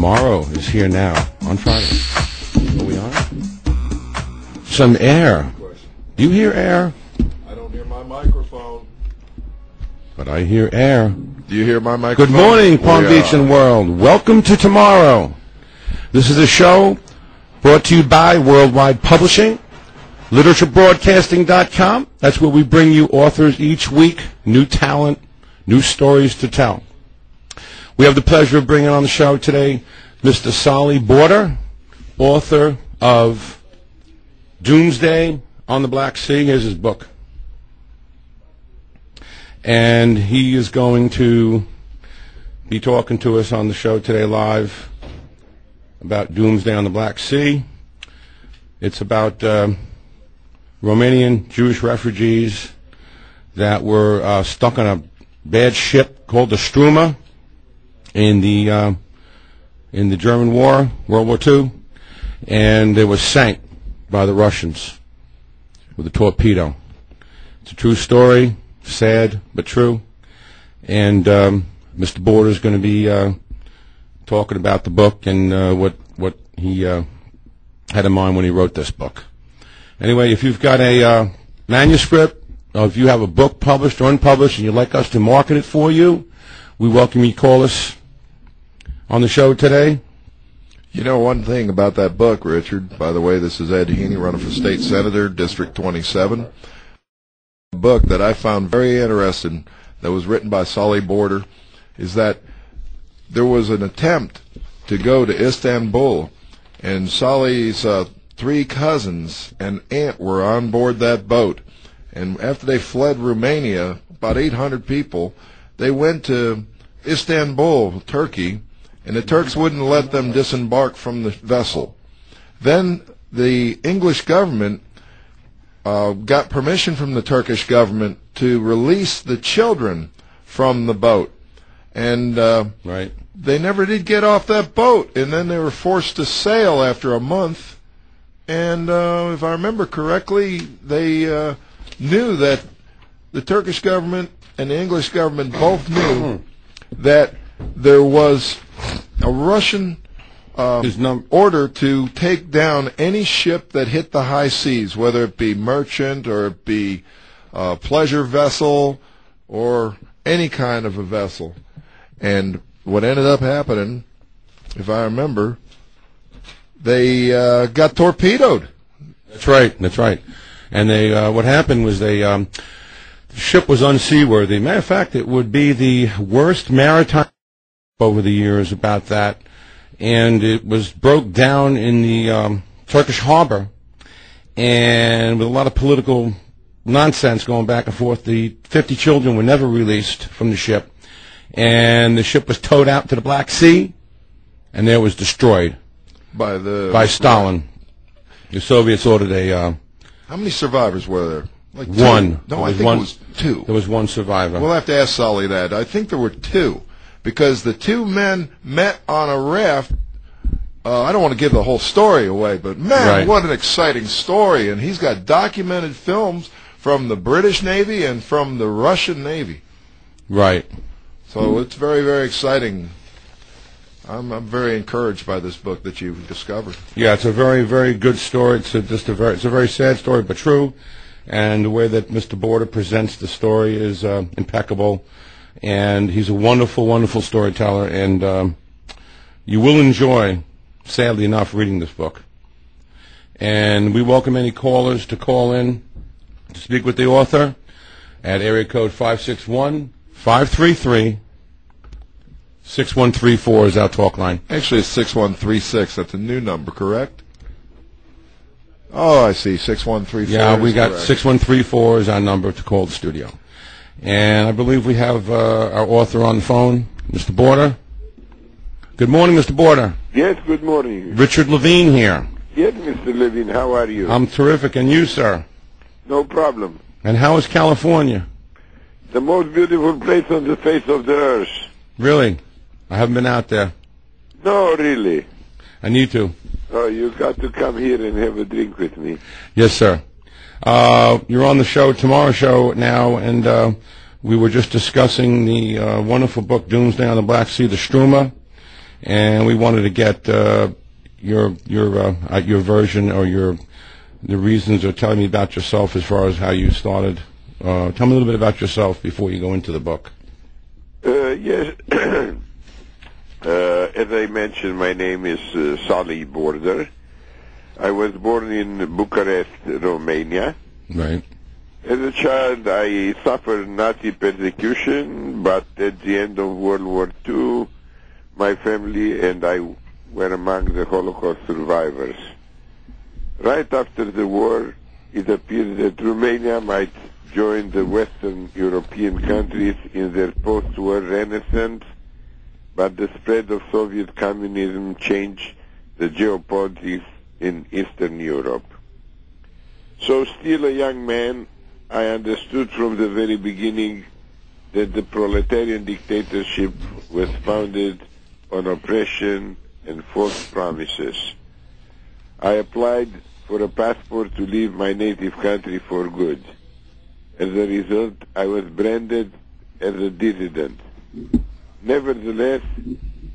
Tomorrow is here now on Friday. Are we on? Some air. Do you hear air? I don't hear my microphone. But I hear air. Do you hear my microphone? Good morning, Palm Beach and world. Welcome to Tomorrow. This is a show brought to you by Worldwide Publishing, literaturebroadcasting.com. That's where we bring you authors each week, new talent, new stories to tell. We have the pleasure of bringing on the show today Mr. Solly Border, author of Doomsday on the Black Sea. Here's his book. And he is going to be talking to us on the show today live about Doomsday on the Black Sea. It's about Romanian Jewish refugees that were stuck on a bad ship called the Struma in the German War, World War II, and it was sank by the Russians with a torpedo. It's a true story, sad but true, and Mr. Border is going to be talking about the book and what he had in mind when he wrote this book. Anyway, if you've got a manuscript, or if you have a book published or unpublished and you'd like us to market it for you, we welcome you to call us on the show today. You know one thing about that book, Richard, by the way, this is Ed Heaney running for State Senator, District 27. A book that I found very interesting that was written by Solly Border is that there was an attempt to go to Istanbul, and Solly's three cousins and aunt were on board that boat. And after they fled Romania, about 800 people, they went to Istanbul, Turkey, and the Turks wouldn't let them disembark from the vessel. Then the English government got permission from the Turkish government to release the children from the boat. And they never did get off that boat, and then they were forced to sail after a month. And if I remember correctly, they knew that the Turkish government and the English government both knew that there was a Russian order to take down any ship that hit the high seas, whether it be merchant or it be a pleasure vessel or any kind of a vessel. And what ended up happening, if I remember, they got torpedoed. That's right. That's right. And they what happened was the ship was unseaworthy. Matter of fact, it would be the worst maritime over the years about that. And it was broke down in the Turkish harbor, and with a lot of political nonsense going back and forth, the 50 children were never released from the ship, and the ship was towed out to the Black Sea, and there was destroyed by Stalin. The Soviets ordered a... How many survivors were there? Like one. No, I think it was two. There was one survivor. We'll have to ask Solly that. I think there were two, because the two men met on a raft. I don't want to give the whole story away, but man, what an exciting story. And he's got documented films from the British Navy and from the Russian Navy. Right. So it's very, very exciting. I'm very encouraged by this book that you've discovered. Yeah, it's a very, very good story. It's a very sad story, but true. And the way that Mr. Border presents the story is impeccable. And he's a wonderful, wonderful storyteller. And you will enjoy, sadly enough, reading this book. And we welcome any callers to call in to speak with the author at area code 561-533. 6134 is our talk line. Actually, it's 6136. That's a new number, correct? Oh, I see. 6134. Yeah, we got 6134 is our number to call the studio. And I believe we have our author on the phone, Mr. Border. Good morning, Mr. Border. Yes, good morning. Richard Levine here. Yes, Mr. Levine, how are you? I'm terrific. And you, sir? No problem. And how is California? The most beautiful place on the face of the earth. Really? I haven't been out there. No, really. I need to. Oh, you got to come here and have a drink with me. Yes, sir. You're on the show, Tomorrow Show now, and we were just discussing the wonderful book, Doomsday on the Black Sea, the Struma. and we wanted to get your version or the reasons, or telling me about yourself as far as how you started. Tell me a little bit about yourself before you go into the book. Yes. As I mentioned, my name is Sali Border. I was born in Bucharest, Romania. Right. As a child, I suffered Nazi persecution, but at the end of World War II, my family and I were among the Holocaust survivors. Right after the war, it appeared that Romania might join the Western European countries in their post-war renaissance, but the spread of Soviet communism changed the geopolitics in Eastern Europe. So still a young man, I understood from the very beginning that the proletarian dictatorship was founded on oppression and false promises. I applied for a passport to leave my native country for good. As a result, I was branded as a dissident. Nevertheless,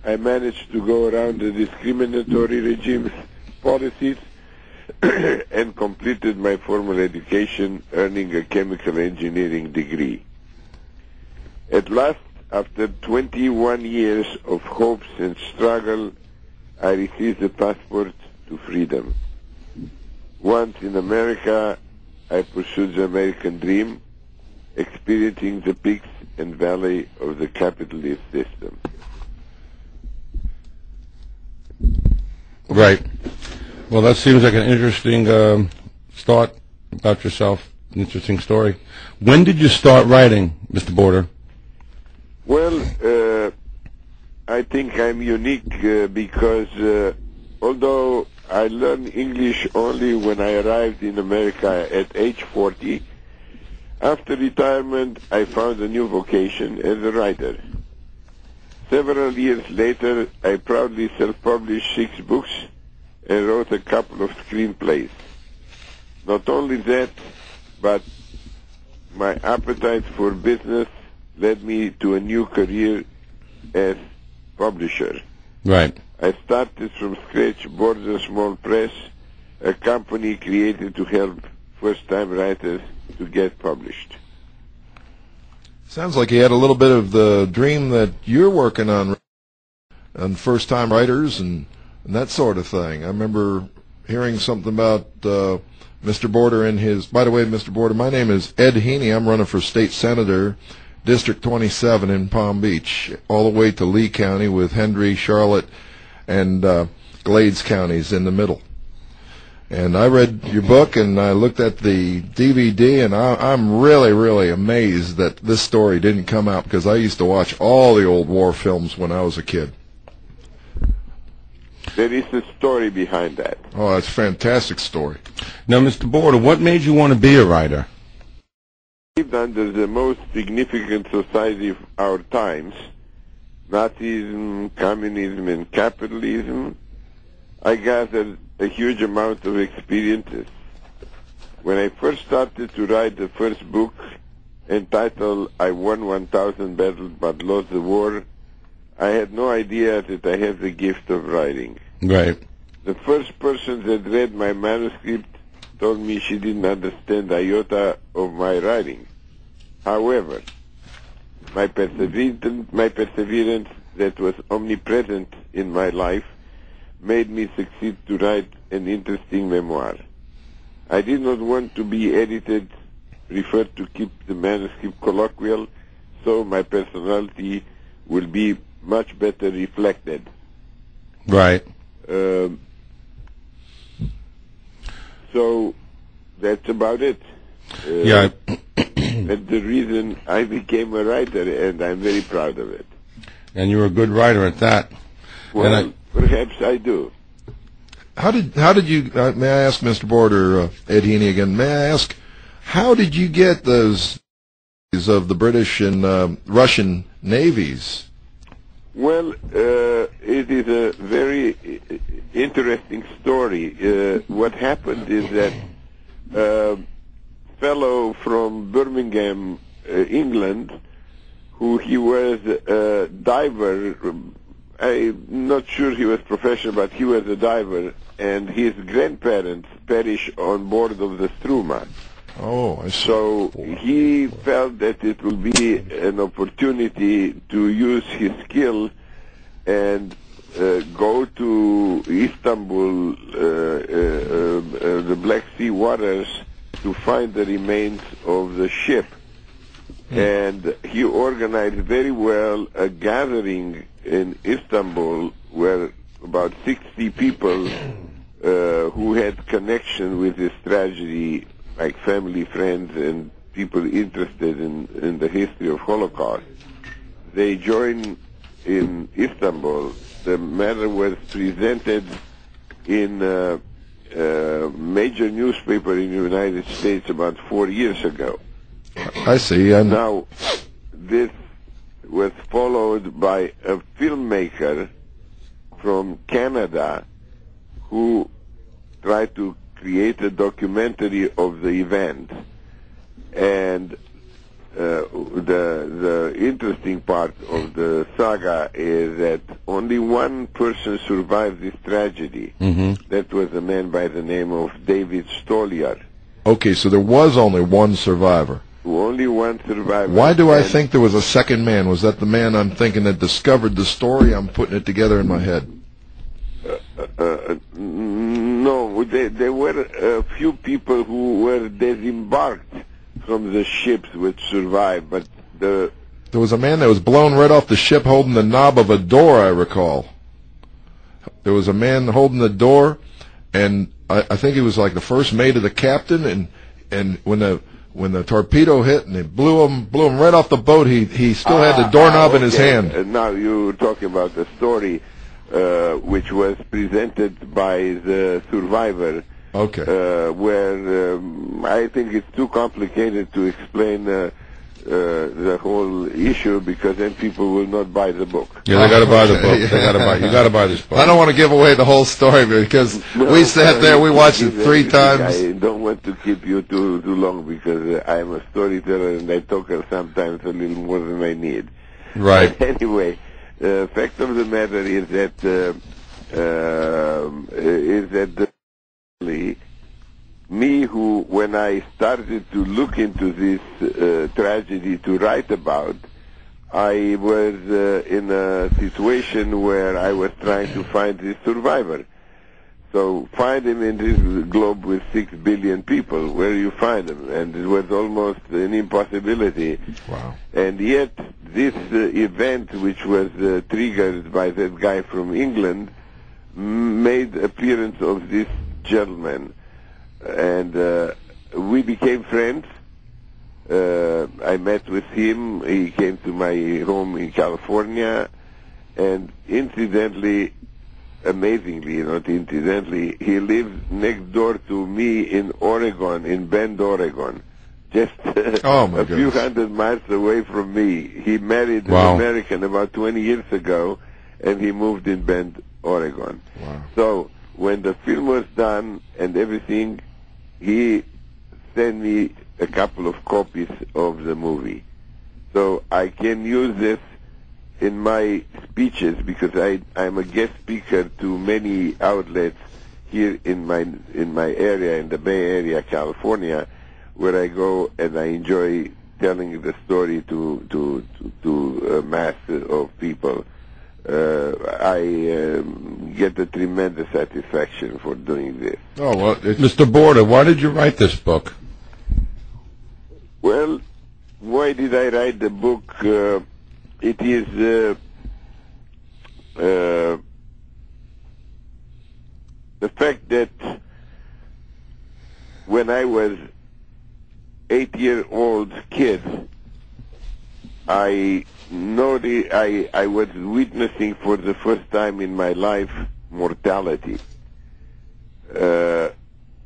I managed to go around the discriminatory regime's policies and completed my formal education, earning a chemical engineering degree. At last, after 21 years of hopes and struggle, I received a passport to freedom. Once in America, I pursued the American dream, experiencing the peaks and valley of the capitalist system. Right. Well, that seems like an interesting thought about yourself, an interesting story. When did you start writing, Mr. Border? Well, I think I'm unique because although I learned English only when I arrived in America at age 40, after retirement I found a new vocation as a writer. Several years later, I proudly self-published 6 books and wrote a couple of screenplays. Not only that, but my appetite for business led me to a new career as publisher. Right. I started from scratch Border Small Press, a company created to help first-time writers to get published. Sounds like you had a little bit of the dream that you're working on first-time writers and that sort of thing. I remember hearing something about Mr. Border and his... By the way, Mr. Border, my name is Ed Heaney. I'm running for state senator, District 27 in Palm Beach, all the way to Lee County with Hendry, Charlotte, and Glades counties in the middle. And I read your book, and I looked at the DVD, and I'm really, really amazed that this story didn't come out, because I used to watch all the old war films when I was a kid. There is a story behind that. Oh, that's a fantastic story. Now, Mr. Border, what made you want to be a writer? Lived under the most significant society of our times, Nazism, communism, and capitalism, I gathered a huge amount of experiences. When I first started to write the first book, entitled I Won 1,000 Battles but Lost the War, I had no idea that I had the gift of writing. Right. The first person that read my manuscript told me she didn't understand a iota of my writing. However, my perseverance that was omnipresent in my life made me succeed to write an interesting memoir. I did not want to be edited, preferred to keep the manuscript colloquial, so my personality will be much better reflected. Right. So that's about it. Yeah. That's the reason I became a writer, and I'm very proud of it. And you're a good writer at that. Well, perhaps I do. How did you, may I ask Mr. Border, Ed Heaney again, may I ask, how did you get those of the British and Russian navies? Well, it is a very interesting story. What happened is that a fellow from Birmingham, England, who he was a diver, I'm not sure he was professional, but he was a diver, and his grandparents perished on board of the Struma. Oh, I see. So he felt that it will be an opportunity to use his skill and go to Istanbul, the Black Sea waters, to find the remains of the ship. And he organized very well a gathering in Istanbul where about 60 people who had connection with this tragedy, like family, friends, and people interested in the history of Holocaust. They joined in Istanbul. The matter was presented in a major newspaper in the United States about 4 years ago. I see. And Now, this was followed by a filmmaker from Canada who tried to create a documentary of the event. And the interesting part of the saga is that only one person survived this tragedy. That was a man by the name of David Stoliar. okay, so there was only one survivor. Only one survivor. Why do I And think there was a second man? Was that the man I'm thinking that discovered the story? I'm putting it together in my head. No, there were a few people who were disembarked from the ships which survived, but There was a man that was blown right off the ship holding the knob of a door, I recall. There was a man holding the door, and I think he was like the first mate of the captain, and when the torpedo hit and it blew him right off the boat, he still had the doorknob in his hand. Now you're talking about the story which was presented by the survivor. Okay. Where I think it's too complicated to explain the whole issue, because then people will not buy the book. Yeah, they got to buy the book. You got to buy this book. I don't want to give away the whole story because we sat there, we watched it 3 times. I don't want to keep you too long, because I'm a storyteller and I talk sometimes a little more than I need. Right. But anyway, the fact of the matter is that me, who, when I started to look into this tragedy to write about, I was in a situation where I was trying to find this survivor. So find him in this globe with 6 billion people. Where do you find him? And it was almost an impossibility. Wow. And yet, this event, which was triggered by that guy from England, made appearance of this gentleman. And we became friends. I met with him. He came to my home in California. And incidentally, amazingly, not incidentally, he lives next door to me in Oregon, in Bend, Oregon. Just a few hundred miles away from me. He married an American about 20 years ago, and he moved in Bend, Oregon. Wow. So when the film was done and everything, he sent me a couple of copies of the movie. So I can use this in my speeches, because I'm a guest speaker to many outlets here in my area, in the Bay Area, California, where I go and I enjoy telling the story to a mass of people. I get a tremendous satisfaction for doing this. Oh, well, Mr. Borda, why did you write this book? Well, why did I write the book? It is the fact that when I was 8-year-old kid, I was witnessing for the first time in my life mortality.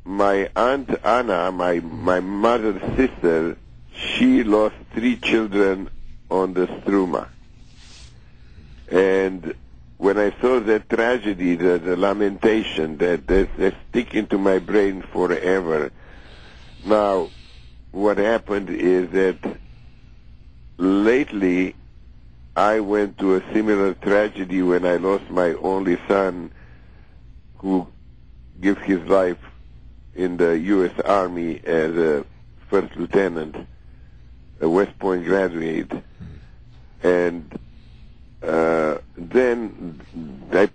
My Aunt Anna, my mother's sister, she lost 3 children on the Struma. And when I saw that tragedy, the lamentation, that stick into my brain forever. Now, what happened is that lately I went to a similar tragedy when I lost my only son, who gave his life in the U.S. Army as a first lieutenant, a West Point graduate. And then I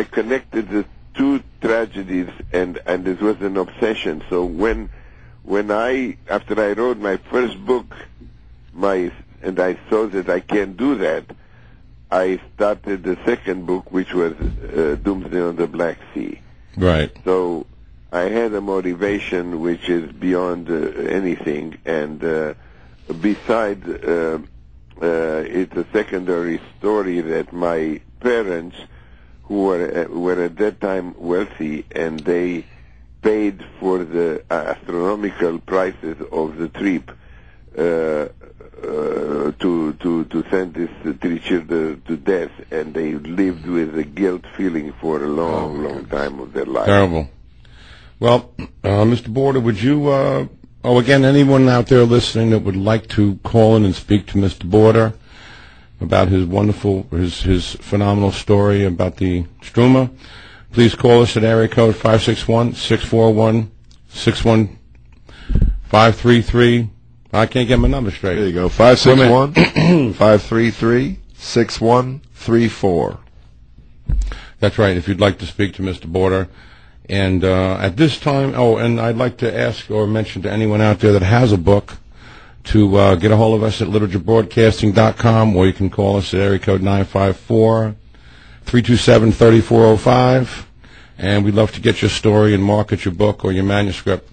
connected the two tragedies, and it was an obsession. So after I wrote my first book, and I saw that I can't do that, I started the second book, which was Doomsday on the Black Sea. Right. So I had a motivation which is beyond anything, and besides, it's a secondary story that my parents, who were at that time wealthy, and they paid for the astronomical prices of the trip to send these three children to death, and they lived with a guilt feeling for a long time of their life. Terrible. Well, Mr. Border, would you, again, anyone out there listening that would like to call in and speak to Mr. Border about his his phenomenal story about the Struma, please call us at area code 561-641-6533. I can't get my number straight. There you go, 561-533-6134. That's right, if you'd like to speak to Mr. Border. And at this time, and I'd like to ask or mention to anyone out there that has a book to get a hold of us at literaturebroadcasting.com, or you can call us at area code 954-327-3405. And we'd love to get your story and market your book or your manuscript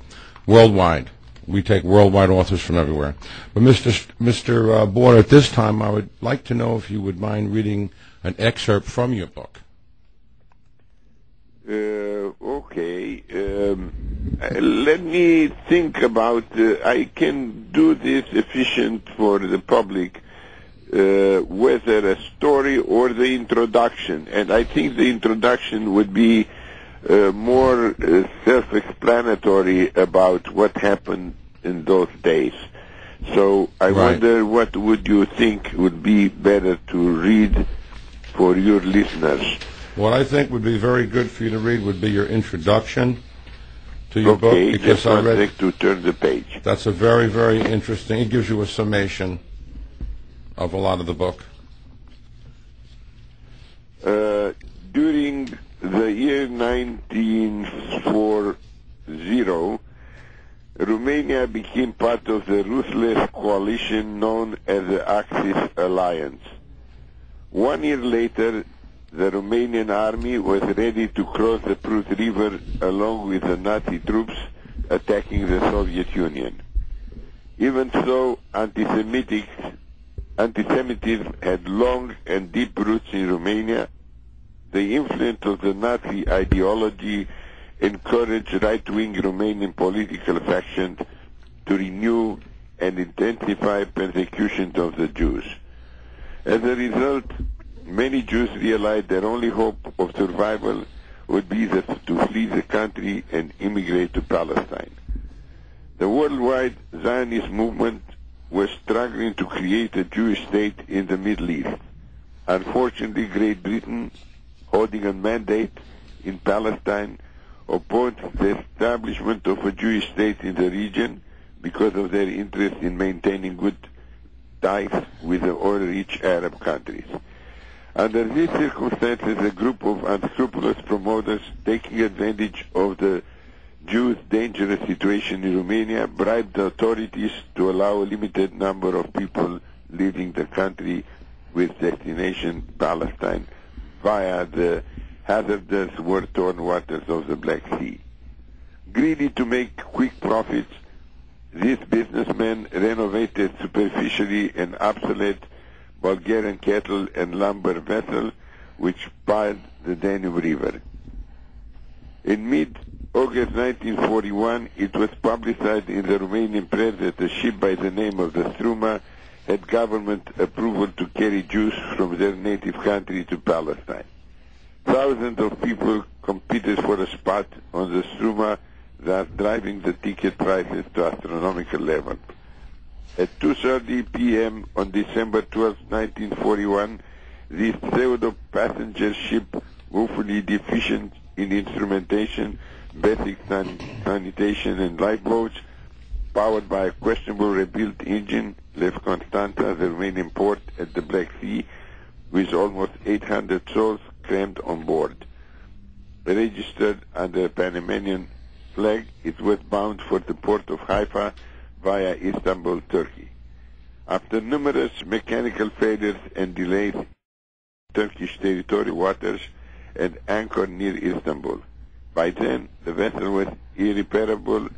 worldwide. We take worldwide authors from everywhere. But Mr. Border, at this time, I would like to know if you would mind reading an excerpt from your book. Okay. Let me think about. I can do this efficient for the public, whether a story or the introduction. And I think the introduction would be more self-explanatory about what happened in those days. So I wonder, what would you think would be better to read for your listeners? What I think would be very good for you to read would be your introduction to your book. Okay, because just one thing to turn the page. That's a very, very interesting. It gives you a summation of a lot of the book. During the year 1940, Romania became part of the ruthless coalition known as the Axis Alliance. 1 year later, the Romanian army was ready to cross the Prut River along with the Nazi troops attacking the Soviet Union. Even so, anti-Semitism had long and deep roots in Romania. The influence of the Nazi ideology encouraged right-wing Romanian political factions to renew and intensify persecution of the Jews. As a result, many Jews realized their only hope of survival would be to flee the country and immigrate to Palestine. The worldwide Zionist movement was struggling to create a Jewish state in the Middle East. Unfortunately, Great Britain, holding a mandate in Palestine, opposed the establishment of a Jewish state in the region because of their interest in maintaining good ties with the oil-rich Arab countries. Under these circumstances, a group of unscrupulous promoters, taking advantage of the Jews' dangerous situation in Romania, bribed the authorities to allow a limited number of people leaving the country with destination Palestine via the hazardous war-torn waters of the Black Sea. Greedy to make quick profits, these businessmen renovated superficially an obsolete Bulgarian cattle and lumber vessel which plied the Danube River. In mid-August 1941, it was publicized in the Romanian press that a ship by the name of the Struma had government approval to carry Jews from their native country to Palestine. Thousands of people competed for a spot on the Struma, thus driving the ticket prices to astronomical levels. At 2:30 p.m. on December 12, 1941, This pseudo-passenger ship, woefully deficient in instrumentation, basic sanitation, and lifeboats, powered by a questionable rebuilt engine, left Constanza, the remaining port at the Black Sea, with almost 800 souls crammed on board. Registered under Panamanian flag, it was bound for the port of Haifa via Istanbul, Turkey. After numerous mechanical failures and delays in Turkish territorial waters and anchored near Istanbul. By then, the vessel was irreparable,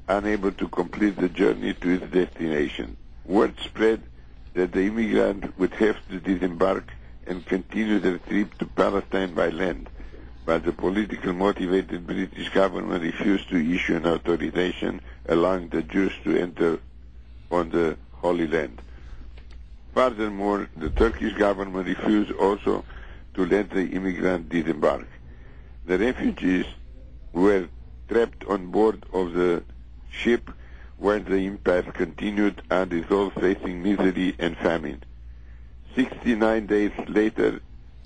unable to complete the journey to its destination. Word spread that the immigrants would have to disembark and continue their trip to Palestine by land, but the politically motivated British government refused to issue an authorization allowing the Jews to enter on the Holy Land. Furthermore, the Turkish government refused also to let the immigrants disembark. The refugees were trapped on board of the ship where the impasse continued, unresolved, facing misery and famine. 69 days later,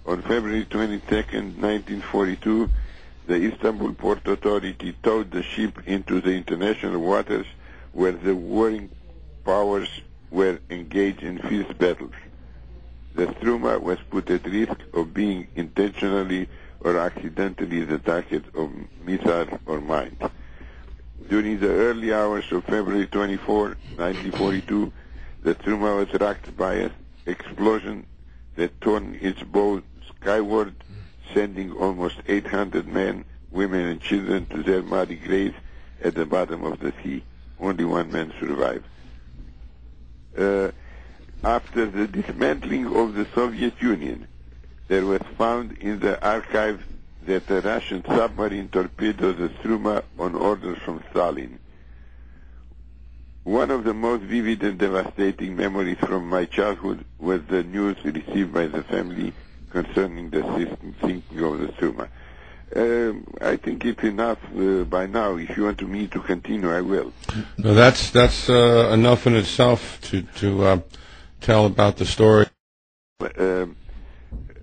on February 22, 1942, the Istanbul Port Authority towed the ship into the international waters where the warring powers were engaged in fierce battles. The Struma was put at risk of being intentionally or accidentally the target of missiles or mines. During the early hours of February 24, 1942, the Struma was racked by an explosion that turned its bow skyward, sending almost 800 men, women, and children to their muddy graves at the bottom of the sea. Only one man survived. After the dismantling of the Soviet Union, there was found in the archive that a Russian submarine torpedoed the Struma on orders from Stalin. One of the most vivid and devastating memories from my childhood was the news received by the family concerning the sinking of the Struma. I think it's enough by now. If you want me to continue, I will. No, that's enough in itself to tell about the story.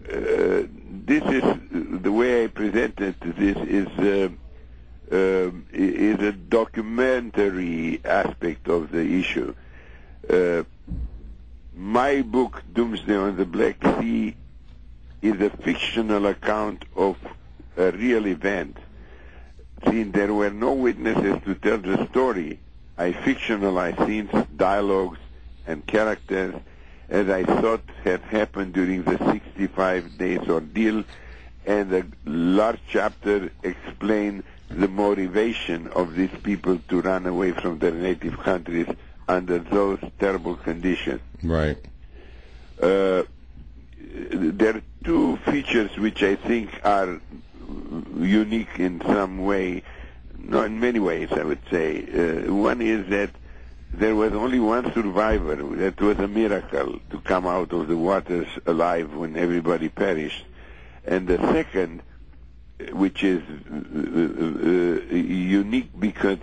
This is the way I presented this is a documentary aspect of the issue. My book, Doomsday on the Black Sea, is a fictional account of a real event. Since there were no witnesses to tell the story, I fictionalized scenes, dialogues, and characters as I thought had happened during the 65 days ordeal, and a large chapter explained the motivation of these people to run away from their native countries under those terrible conditions. Right. There are two features which I think are unique in some way, no, in many ways, I would say. One is that there was only one survivor. That was a miracle, to come out of the waters alive when everybody perished. And the second, which is unique because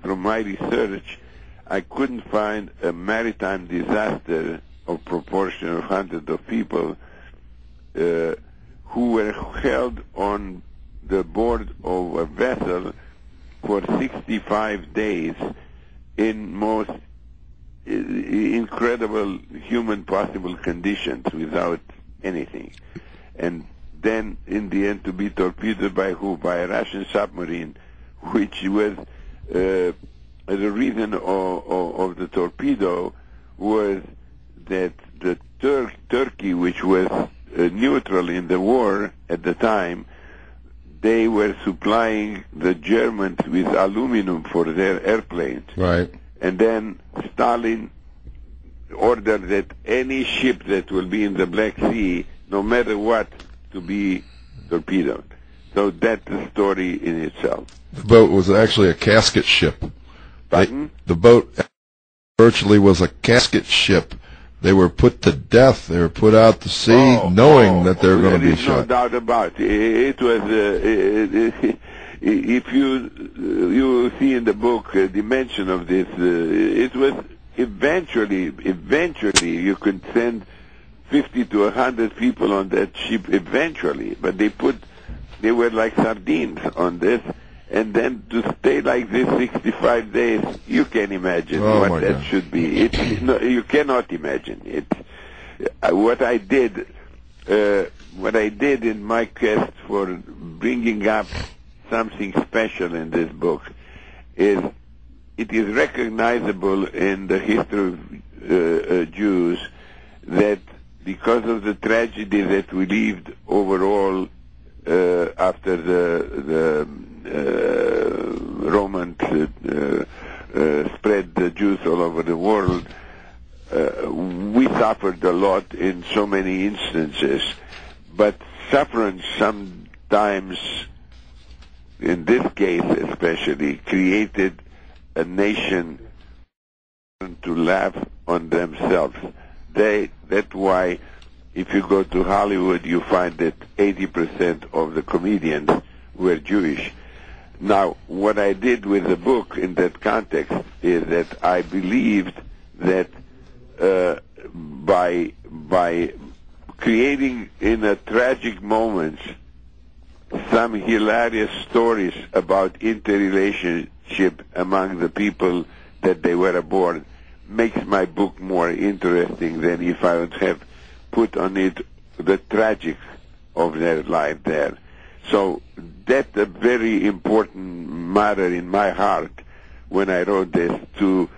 from my research, I couldn't find a maritime disaster of proportion of hundreds of people who were held on the board of a vessel for 65 days in most incredible human possible conditions without anything. And then in the end to be torpedoed by who? By a Russian submarine, which was the reason of the torpedo was that the Turkey, which was neutral in the war at the time, they were supplying the Germans with aluminum for their airplanes. Right. And then Stalin ordered that any ship that will be in the Black Sea, no matter what, to be torpedoed. So that's the story in itself. The boat was actually a casket ship. Pardon? The boat virtually was a casket ship. They were put to death. They were put out to sea knowing that they were going to be shot. No doubt about it. It was, if you see in the book the mention of this, it was eventually you could send 50 to 100 people on that ship eventually, but they were like sardines on this, and then to stay like this 65 days, you can imagine what that should be. You cannot imagine it. What I did in my quest for bringing up something special in this book is it is recognizable in the history of Jews that because of the tragedy that we lived overall after the Romans spread the Jews all over the world, we suffered a lot in so many instances, but suffering sometimes, in this case especially, created a nation to laugh on themselves. That's why if you go to Hollywood, you find that 80% of the comedians were Jewish. Now, what I did with the book in that context is that I believed that by creating in a tragic moments some hilarious stories about interrelationship among the people that they were aboard makes my book more interesting than if I would have put on it the tragic of their life there. So that's a very important matter in my heart when I wrote this, to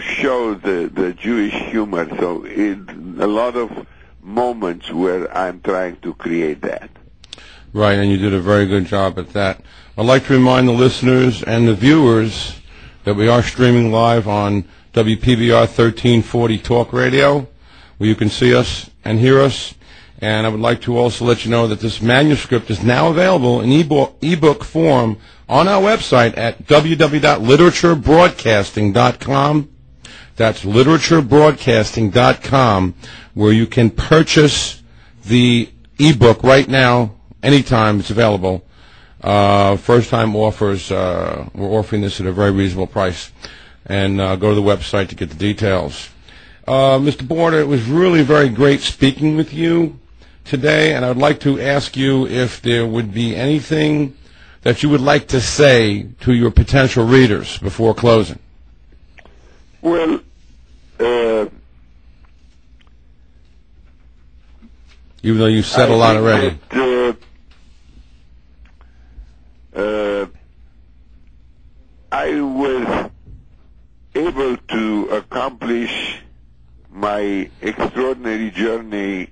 show the Jewish humor. So in a lot of moments where I'm trying to create that. Right, and you did a very good job at that. I'd like to remind the listeners and the viewers that we are streaming live on WPBR 1340 Talk Radio, where you can see us and hear us. And I would like to also let you know that this manuscript is now available in ebook form on our website at www.literaturebroadcasting.com. That's literaturebroadcasting.com, where you can purchase the ebook right now, anytime it's available. First-time offers, we're offering this at a very reasonable price. And go to the website to get the details. Mr. Borda, it was really very great speaking with you today, and I would like to ask you if there would be anything that you would like to say to your potential readers before closing. Well, even though you've said a lot already. I was able to accomplish my extraordinary journey,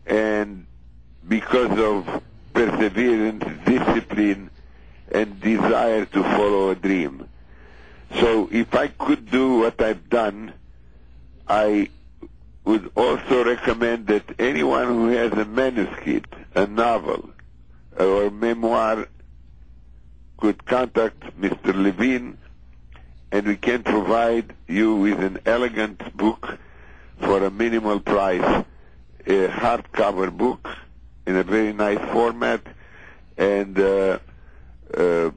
and because of perseverance, discipline, and desire to follow a dream. So if I could do what I've done, I would also recommend that anyone who has a manuscript, a novel, or a memoir could contact Mr. Levine, and we can provide you with an elegant book for a minimal price, a hardcover book in a very nice format, and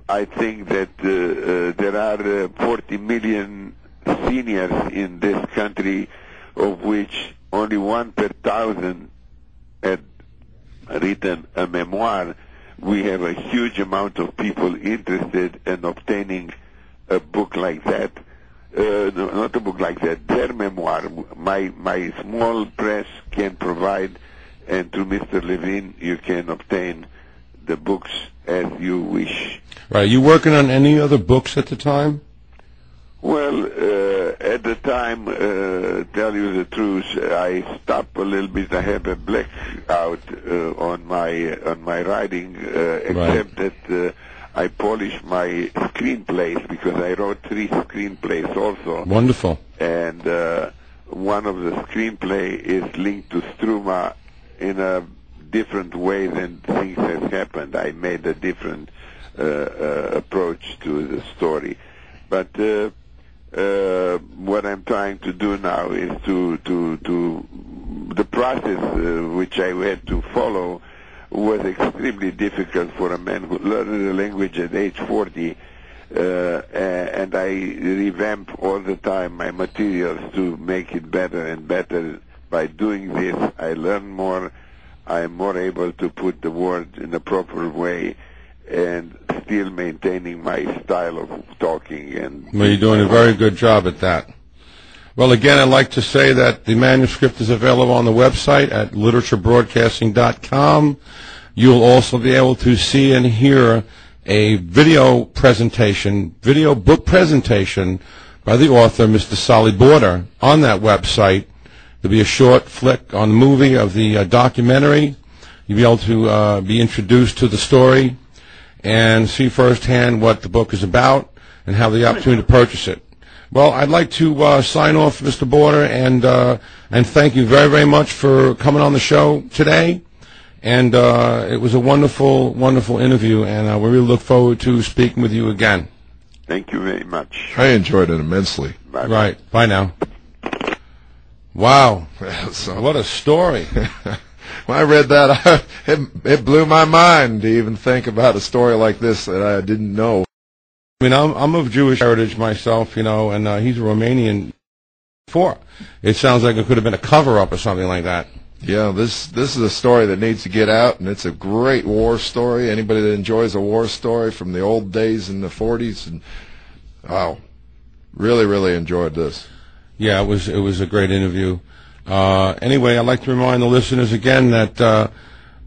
I think that there are 40 million seniors in this country, of which only 1 per 1,000 had written a memoir. We have a huge amount of people interested in obtaining a book like that. No, not a book like that, their memoir. My small press can provide, and through Mr. Levine you can obtain the books as you wish. Right. Are you working on any other books at the time? Well, at the time, tell you the truth, I stopped a little bit. I have a blackout on my writing, except that I polish my screenplays, because I wrote 3 screenplays also. Wonderful. And one of the screenplay is linked to Struma in a different way than things have happened. I made a different approach to the story. But what I'm trying to do now is to the process which I had to follow was extremely difficult for a man who learned the language at age 40. and I revamp all the time my materials to make it better and better. By doing this, I learn more. I am more able to put the words in a proper way, and still maintaining my style of talking. And well, you're doing a very good job at that. Well, again, I'd like to say that the manuscript is available on the website at literaturebroadcasting.com. You'll also be able to see and hear a video book presentation by the author, Mr. Solly Border, on that website. There'll be a short flick on the movie of the documentary. You'll be able to be introduced to the story and see firsthand what the book is about and have the opportunity to purchase it. Well, I'd like to sign off, Mr. Border, and thank you very, very much for coming on the show today. And it was a wonderful, wonderful interview, and we really look forward to speaking with you again. Thank you very much. I enjoyed it immensely. Bye. Right. Bye now. Wow. So, What a story. when I read that, it blew my mind to even think about a story like this that I didn't know. I mean, I'm of Jewish heritage myself, you know, and he's a Romanian. It sounds like it could have been a cover-up or something like that. Yeah, this is a story that needs to get out, and it's a great war story. Anybody that enjoys a war story from the old days in the 40s, and wow, really, really enjoyed this. Yeah, it was a great interview. Anyway, I'd like to remind the listeners again that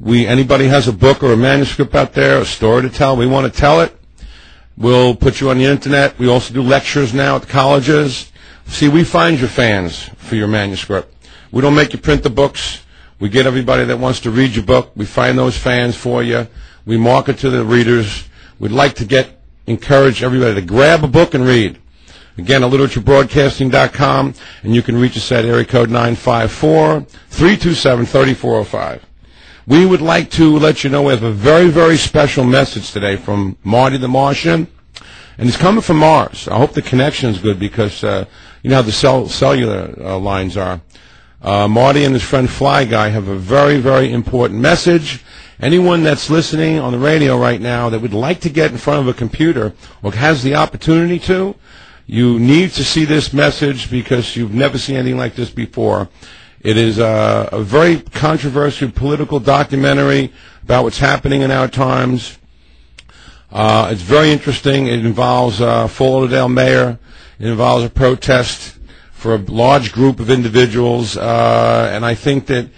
anybody has a book or a manuscript out there, a story to tell, we want to tell it. We'll put you on the internet. We also do lectures now at the colleges. See, we find your fans for your manuscript. We don't make you print the books. We get everybody that wants to read your book. We find those fans for you. We market to the readers. We'd like to encourage everybody to grab a book and read. Again, at literaturebroadcasting.com, and you can reach us at area code 954-327-3405. We would like to let you know we have a very, very special message today from Marty the Martian, and it's coming from Mars. I hope the connection is good because you know how the cellular lines are. Marty and his friend Fly Guy have a very, very important message. Anyone that's listening on the radio right now that would like to get in front of a computer or has the opportunity to, you need to see this message because you've never seen anything like this before. It is a very controversial political documentary about what's happening in our times. It's very interesting. It involves Fort Lauderdale mayor. It involves a protest for a large group of individuals, and I think that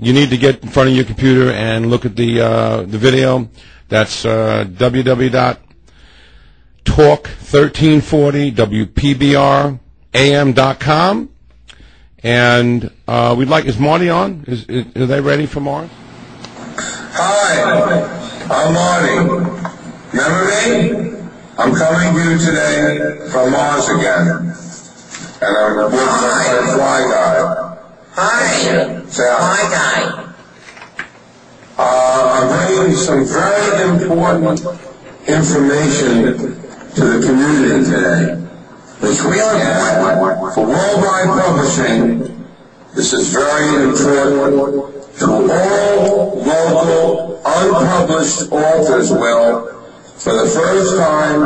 you need to get in front of your computer and look at the video. That's www.talk1340wpbram.com. And we'd like, is Marty on? Are they ready for Mars? Hi, I'm Marty. Remember me? I'm coming to you today from Mars again. And I'm with my Fly Guy. Hi, Fly Guy. I'm bringing some very important information to the community today. It's really important for worldwide publishing. This is very important to all local, unpublished authors will, for the first time,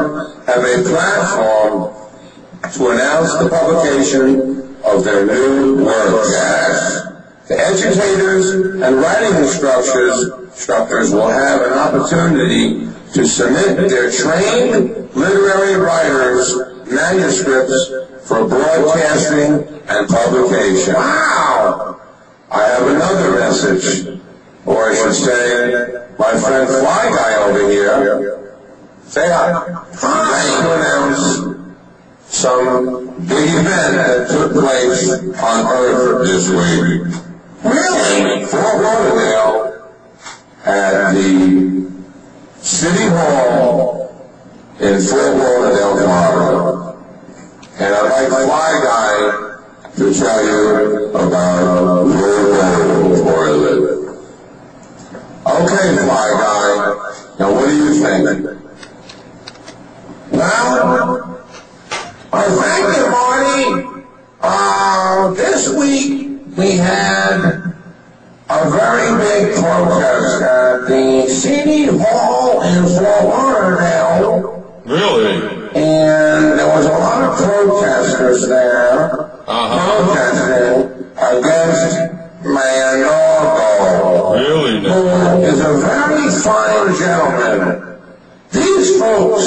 have a platform to announce the publication of their new works. The educators and writing instructors will have an opportunity to submit their trained literary writers' manuscripts for broadcasting and publication. Wow! I have another message, or I should say, my friend Fly Guy over here. Say hi. Hi. To announce some big event that took place on Earth this week. Really? Fort Lauderdale at the City Hall in Fort Lauderdale, Florida. And I'd like Fly Guy to tell you about your role for a living. Okay, Fly Guy. Now, what do you think? Well, thank you, Marty. This week we had a very big protest at the City Hall in Fort Lauderdale. Really? protesters there protesting against Mayor Norco, Really? who is a very fine gentleman. These folks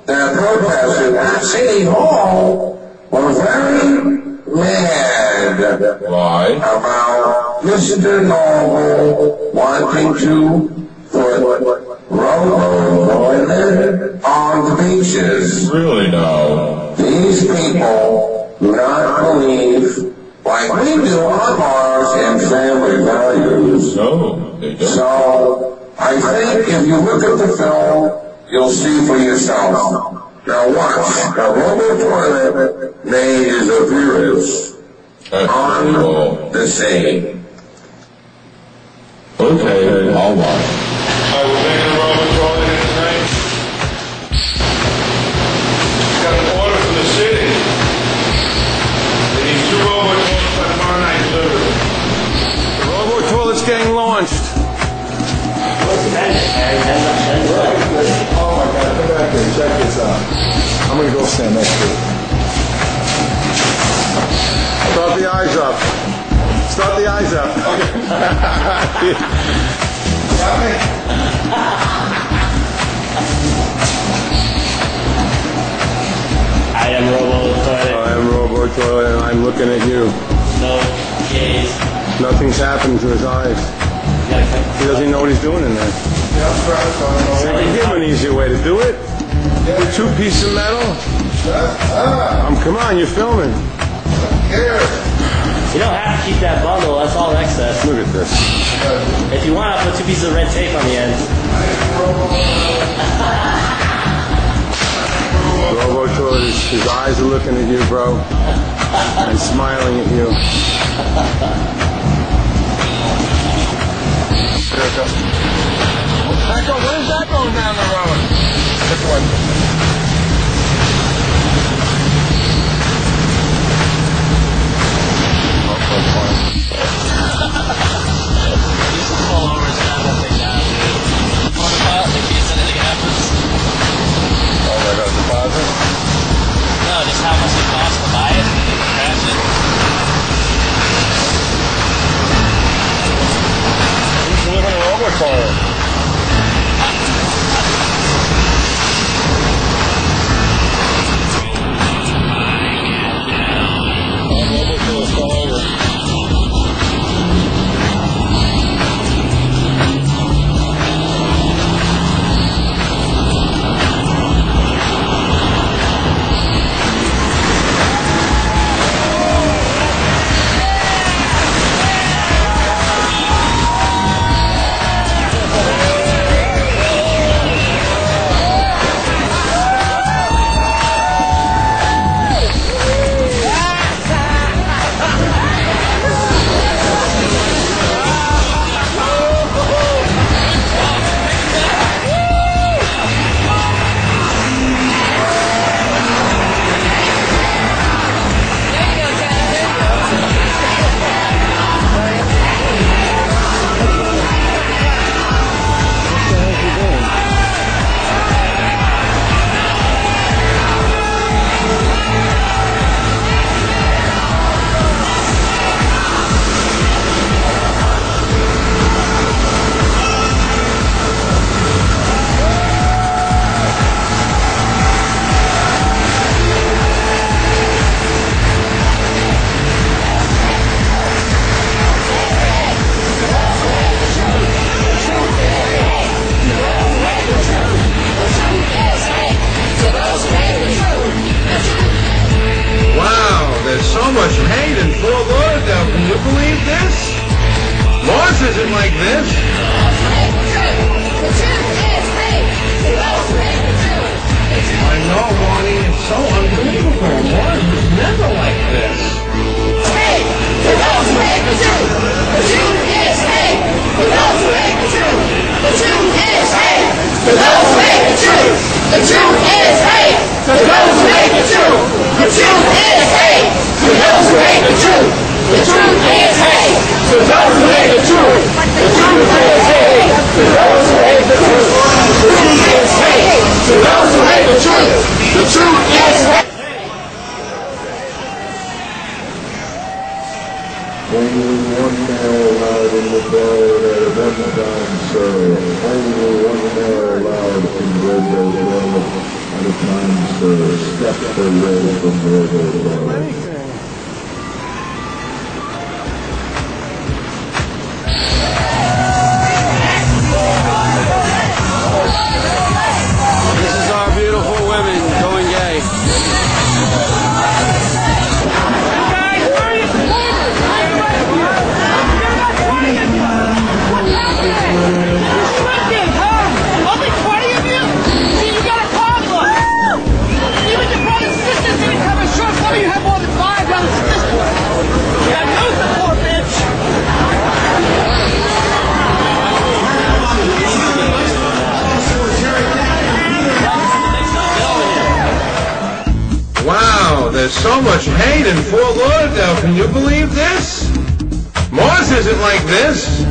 that protested at City Hall were very mad Why? about Mr. Norco wanting to put rubber toilet on the beaches. Really now? These people do not believe like we do on ours in family values. No, they don't. So I think if you look at the film, you'll see for yourself. Now watch. The rubber toilet made his appearance That's on pretty cool. the scene. Okay, I'll watch. I will make a rubber toilet tonight. Got an order from the city. They need 2 rubber toilets by tomorrow night delivered. The Robo Toilet's getting launched. Oh my God, come back here, check this out. I'm gonna go stand next to it. Start the eyes up. Start the eyes up. I am Robo Toilet. I am Robo Toilet and I'm looking at you. No gaze. Nothing's happened to his eyes. He doesn't know what he's doing in there. So you can give him an easier way to do it. With 2 pieces of metal. Come on, you're filming. You don't have to keep that bundle. That's all excess. Look at this. If you want, I'll put 2 pieces of red tape on the end. Robo Toilet, his eyes are looking at you, bro. And smiling at you. Where's that going down the road? This one. No, just how much it costs to buy it and crash it. Who's delivering a rubber toilet? so much hate in Fort Lauderdale. Can you believe this? Mars isn't like this. I know, Ronnie. It's so unbelievable. Mars was never like this. Hate to those who hate the truth. The truth is hate to those who hate the truth. The truth is hate to those who hate the truth. The truth is hate to those who hate the truth. The truth is hate to those who hate the truth. The truth is hate to those who hate the truth. The truth is hate to those who hate the truth. The truth is hate to those who hate the truth. The truth is hate. This is our beautiful women going gay. Only 20 of you? See, you got a problem. Even your brothers and sisters didn't come as short. Some of you have more than 5 brothers and sisters. You got no support, bitch. Wow, there's so much hate in Fort Lauderdale. Can you believe this? Mars isn't like this.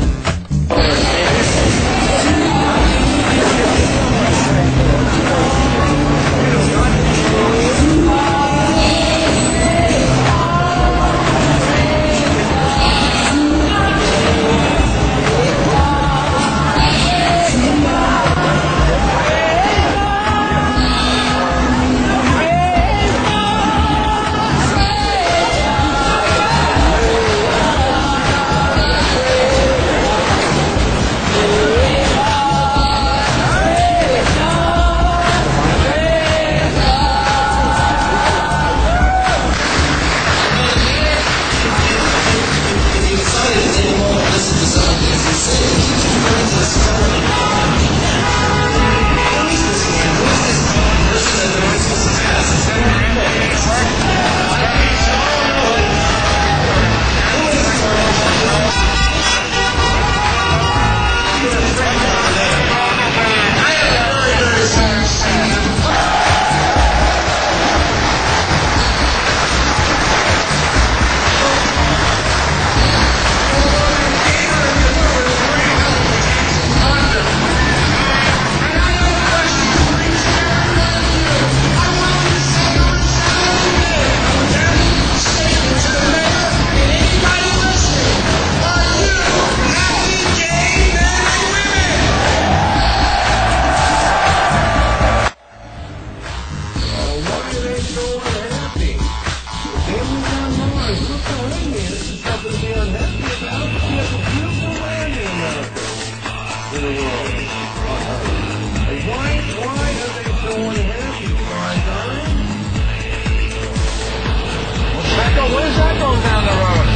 Where's that going down the road?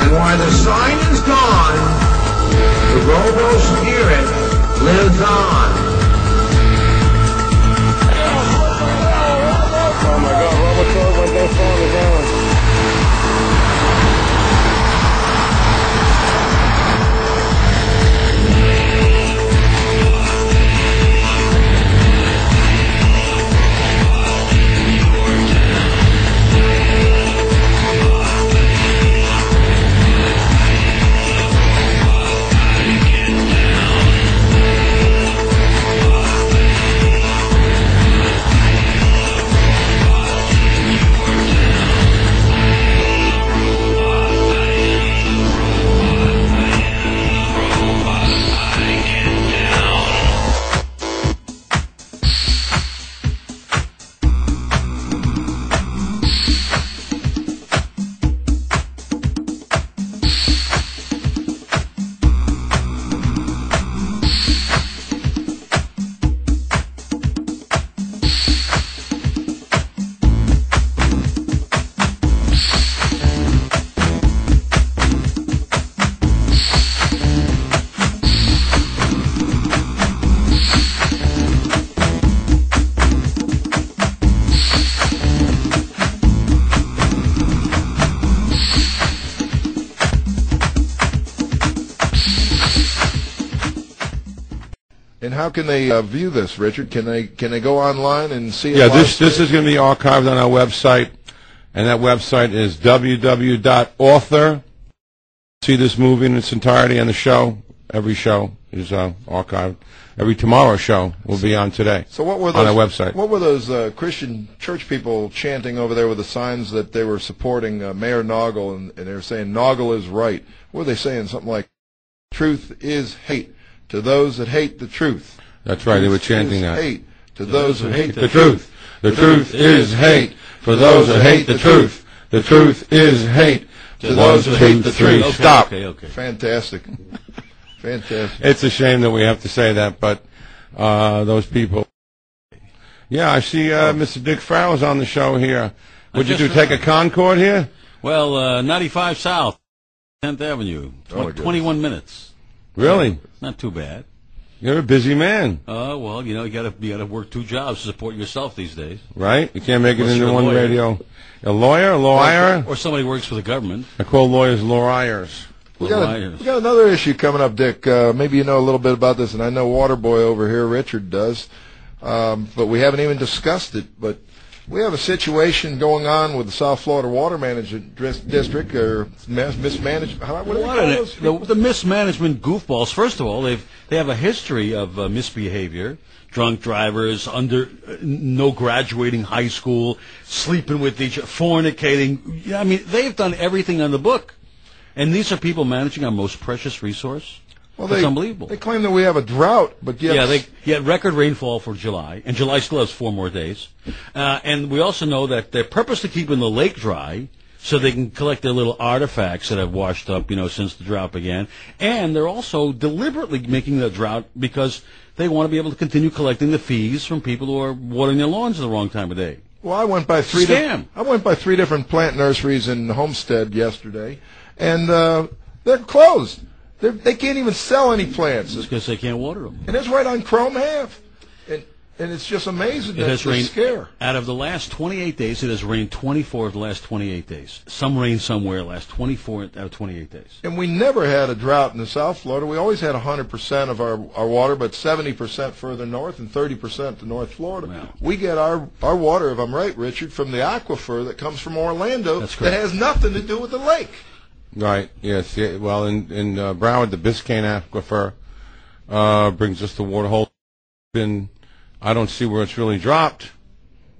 And while the sign is gone, the Robo spirit lives on. Oh my God, Robert Troy went that far down. And how can they view this, Richard? Can they go online and see it? Yeah, this is going to be archived on our website, and that website is www.author. See this movie in its entirety on the show. Every show is archived. Every tomorrow show will be on today. So what were those, on our website? What were those Christian church people chanting over there with the signs that they were supporting Mayor Noggle, and they were saying Noggle is right? What were they saying? Something like truth is hate. To those that hate the truth. That's right, they were chanting is that. Hate. To those who hate The truth. The truth is hate. For those who hate the truth. The truth is hate. To those who hate the truth. Okay, Stop. Okay. Fantastic. Fantastic. It's a shame that we have to say that, but those people. Yeah, I see Mr. Dick Farrell's on the show here. What'd you do, take a Concorde here? Well, 95 South, 10th Avenue, 21 minutes. Really? Not too bad. You're a busy man. Well, you gotta work 2 jobs to support yourself these days. Right? You can't make it Unless into you're a one lawyer. radio. A lawyer? A lawyer? Or somebody who works for the government. I call lawyers lawyers. We got another issue coming up, Dick. Maybe you know a little bit about this, and I know Waterboy over here, Richard, does. But we haven't even discussed it. But we have a situation going on with the South Florida Water Management District, or mismanagement. What do they call those people? The mismanagement goofballs. First of all, they have a history of misbehavior. Drunk drivers, no graduating high school, sleeping with each other, fornicating. I mean, they've done everything on the book. And these are people managing our most precious resource. Well, it's unbelievable. They claim that we have a drought, but yet... Yeah, record rainfall for July, and July still has 4 more days. And we also know that they're purposely keeping the lake dry so they can collect their little artifacts that have washed up, since the drought began. And they're also deliberately making the drought because they want to be able to continue collecting the fees from people who are watering their lawns at the wrong time of day. Well, I went by 3 different plant nurseries in Homestead yesterday, and they're closed. They can't even sell any plants. It's because they can't water them. And it's right on Chrome Ave. And it's just amazing. It has rained. Scare. Out of the last 28 days, it has rained 24 of the last 28 days. Some rain somewhere last 24 out of 28 days. And we never had a drought in the South Florida. We always had 100% of our water, but 70% further north and 30% to North Florida. Wow. We get our water, if I'm right, Richard, from the aquifer that comes from Orlando. That's correct. That has nothing to do with the lake. Right, yes. Yeah, well, in Broward, the Biscayne Aquifer brings us the water hole. And I don't see where it's really dropped.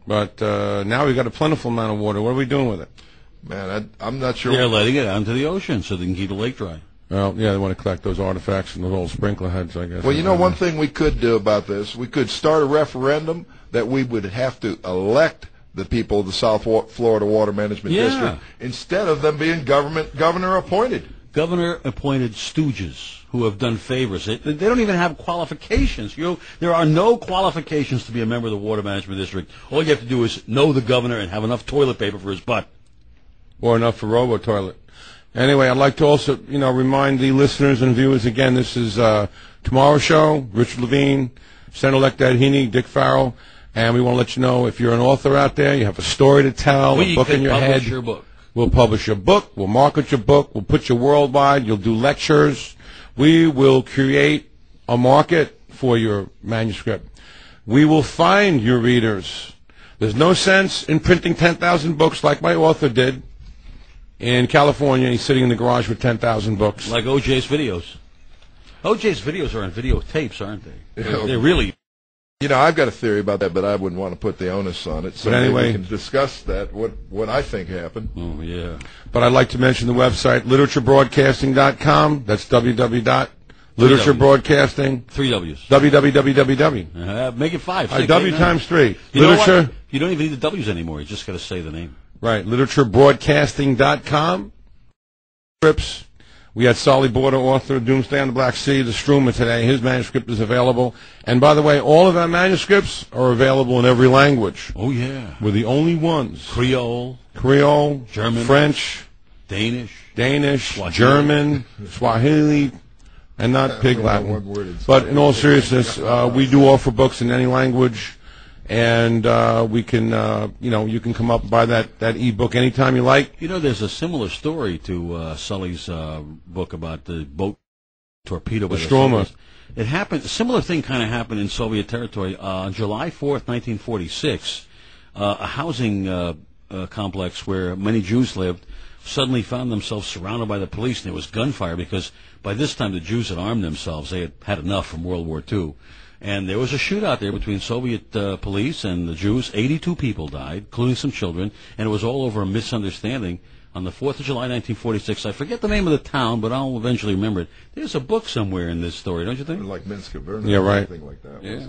But now we've got a plentiful amount of water. What are we doing with it? Man, I'm not sure. They're letting it out into the ocean so they can keep the lake dry. Well, yeah, they want to collect those artifacts from those old sprinkler heads, I guess. Well, one thing we could do about this, we could start a referendum that we would have to elect the people of the South Florida Water Management District instead of them being governor appointed. Governor appointed stooges who have done favors. They don't even have qualifications. There are no qualifications to be a member of the Water Management District. All you have to do is know the governor and have enough toilet paper for his butt. Or enough for Robo-Toilet. Anyway, I'd like to also, remind the listeners and viewers again, this is tomorrow's show, Richard Levine, Senator-elect Ed Heaney, Dick Farrell, and we want to let you know if you're an author out there, you have a story to tell, a book in your head. Your book. We'll publish your book, we'll market your book, we'll put you worldwide, you'll do lectures. We will create a market for your manuscript. We will find your readers. There's no sense in printing 10,000 books like my author did in California. He's sitting in the garage with 10,000 books. Like O.J.'s videos. O.J.'s videos are on videotapes, aren't they? They're really... I've got a theory about that, but I wouldn't want to put the onus on it. So but anyway, maybe we can discuss that, what I think happened. Oh, yeah. But I'd like to mention the website, literaturebroadcasting.com. That's www.literaturebroadcasting. 3 W's. www. Make it 5. W times 3. Literature. You don't even need the W's anymore. You just got to say the name. Right. Literaturebroadcasting.com. Scripts. We had Solly Border, author of Doomsday on the Black Sea, the Struma today. His manuscript is available. And by the way, all of our manuscripts are available in every language. Oh, yeah. We're the only ones. Creole, German, French, Danish, Swahili. German, Swahili, and not Pig Latin. But in all seriousness, we do offer books in any language. And we can, you can come up and buy that e-book anytime you like. There's a similar story to Sully's book about the boat torpedo by the Struma. It happened. A similar thing kind of happened in Soviet territory on July 4th, 1946. A housing complex where many Jews lived suddenly found themselves surrounded by the police, and there was gunfire because by this time the Jews had armed themselves. They had had enough from World War II. And there was a shootout there between Soviet police and the Jews. 82 people died, including some children, and it was all over a misunderstanding on the 4th of July, 1946. I forget the name of the town, but I'll eventually remember it. There's a book somewhere in this story, don't you think? Like Minsk, Vernon, Yeah, right. Something like that. Yeah.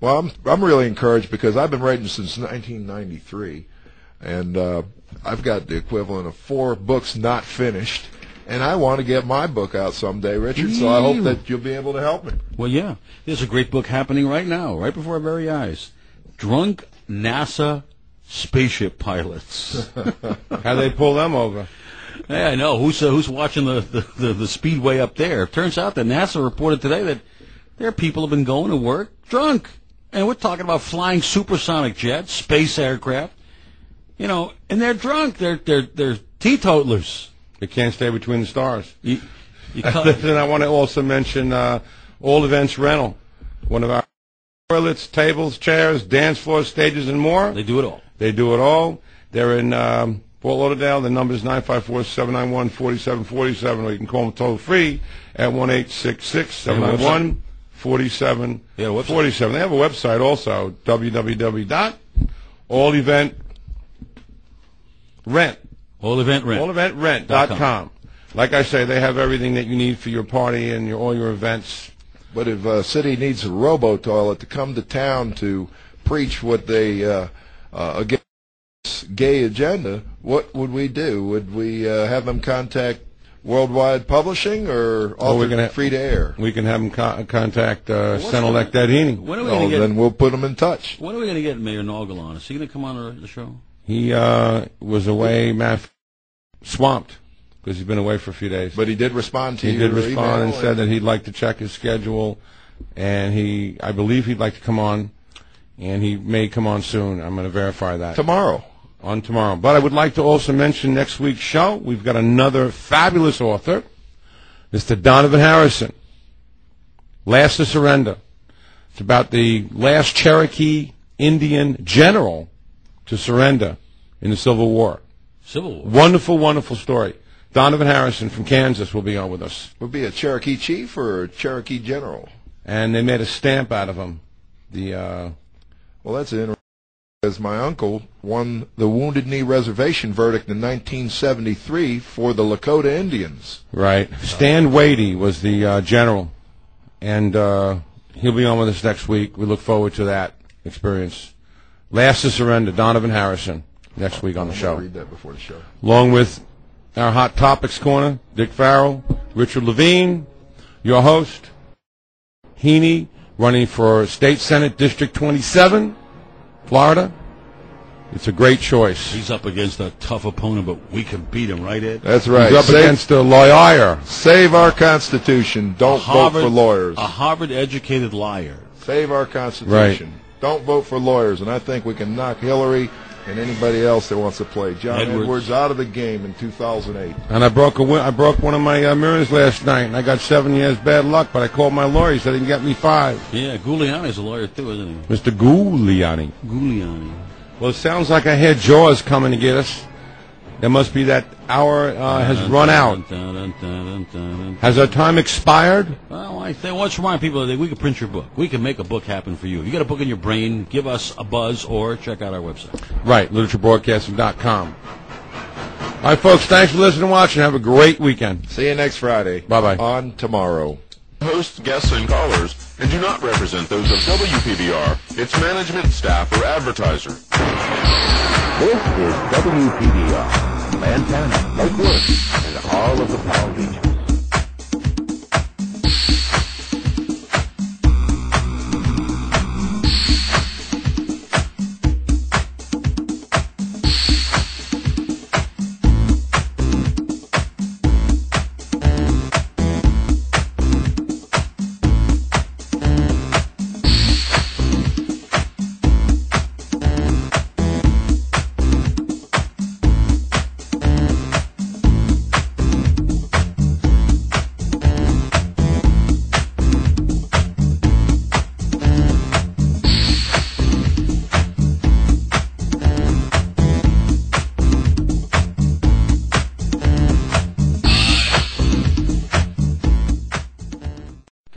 Well, I'm really encouraged because I've been writing since 1993, and I've got the equivalent of 4 books not finished, and I want to get my book out someday, Richard. So I hope that you'll be able to help me. Well, yeah. There's a great book happening right now, right before our very eyes. Drunk NASA Spaceship Pilots. How they pull them over? Yeah, I know. Who's watching the speedway up there? It turns out that NASA reported today that their people have been going to work drunk. And we're talking about flying supersonic jets, space aircraft, and they're drunk. They're teetotalers. They can't stay between the stars. You Listen, I want to also mention All Events Rental, one of our toilets, tables, chairs, dance floors, stages, and more. They do it all. They do it all. They're in Fort Lauderdale. The number is 954-791-4747, or you can call them toll free at 1-866-791-4747. They have a website also, alleventrent.com. Like I say, they have everything that you need for your party and all your events. But if a city needs a robo-toilet to come to town to preach what they against gay agenda, what would we do? Would we have them contact Worldwide Publishing or offer free to air? We can have them contact Sen-elect Ed Heaney. When are we gonna then we'll put them in touch. When are we going to get Mayor Nagle on? Is he going to come on the show? He was away, swamped, because he's been away for a few days. But he did respond to you. He did respond and said that he'd like to check his schedule, and I believe he'd like to come on, and he may come on soon. I'm going to verify that. Tomorrow. But I would like to also mention next week's show. We've got another fabulous author, Mr. Donovan Harrison, Last to Surrender. It's about the last Cherokee Indian general to surrender in the Civil War. Wonderful, wonderful story. Donovan Harrison from Kansas will be on with us. Would be a Cherokee chief or a Cherokee general? And they made a stamp out of him. Well, that's interesting. As my uncle won the Wounded Knee Reservation verdict in 1973 for the Lakota Indians. Right. Stan Wadey was the general, and he'll be on with us next week. We look forward to that experience. Last to Surrender, Donovan Harrison, next week on the show. I'll read that before the show. Along with our Hot Topics Corner, Dick Farrell, Richard Levine, your host, Heaney, running for State Senate District 27. Florida. It's a great choice. He's up against a tough opponent, but we can beat him, right, Ed? That's right. He's up against a lawyer. Save our Constitution. Don't vote for lawyers. A Harvard-educated liar. Save our Constitution. Right. Don't vote for lawyers. And I think we can knock Hillary and anybody else that wants to play. John Edwards out of the game in 2008. And I broke one of my mirrors last night, and I got 7 years bad luck, but I called my lawyer. He said he can get me 5. Yeah, Giuliani's a lawyer, too, isn't he? Mr. Giuliani. Well, it sounds like I hear Jaws coming to get us. There must be that hour has run out. Has our time expired? Well, I want to remind people that we can print your book. We can make a book happen for you. If you got a book in your brain, give us a buzz or check out our website. Right, literaturebroadcasting.com. All right, folks, thanks for listening and watching. Have a great weekend. See you next Friday. Bye-bye. On Tomorrow. Hosts, guests, and callers, and do not represent those of WPBR, its management, staff, or advertiser. This is WPBR, Lantana, Lakewood, and all of the Palm Beaches.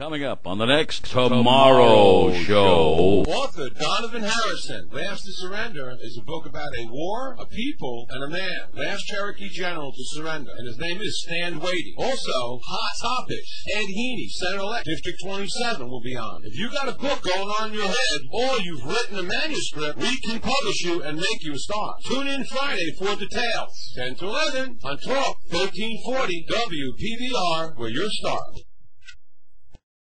Coming up on the next Tomorrow Show. Author Donovan Harrison. Last to Surrender is a book about a war, a people, and a man. Last Cherokee general to surrender. And his name is Stand Waiting. Also, Hot Topics. Ed Heaney, Senator-elect, District 27 will be on. If you got a book going on in your head, or you've written a manuscript, we can publish you and make you a star. Tune in Friday for details. 10 to 11 on Talk 1340 WPVR, where you're star.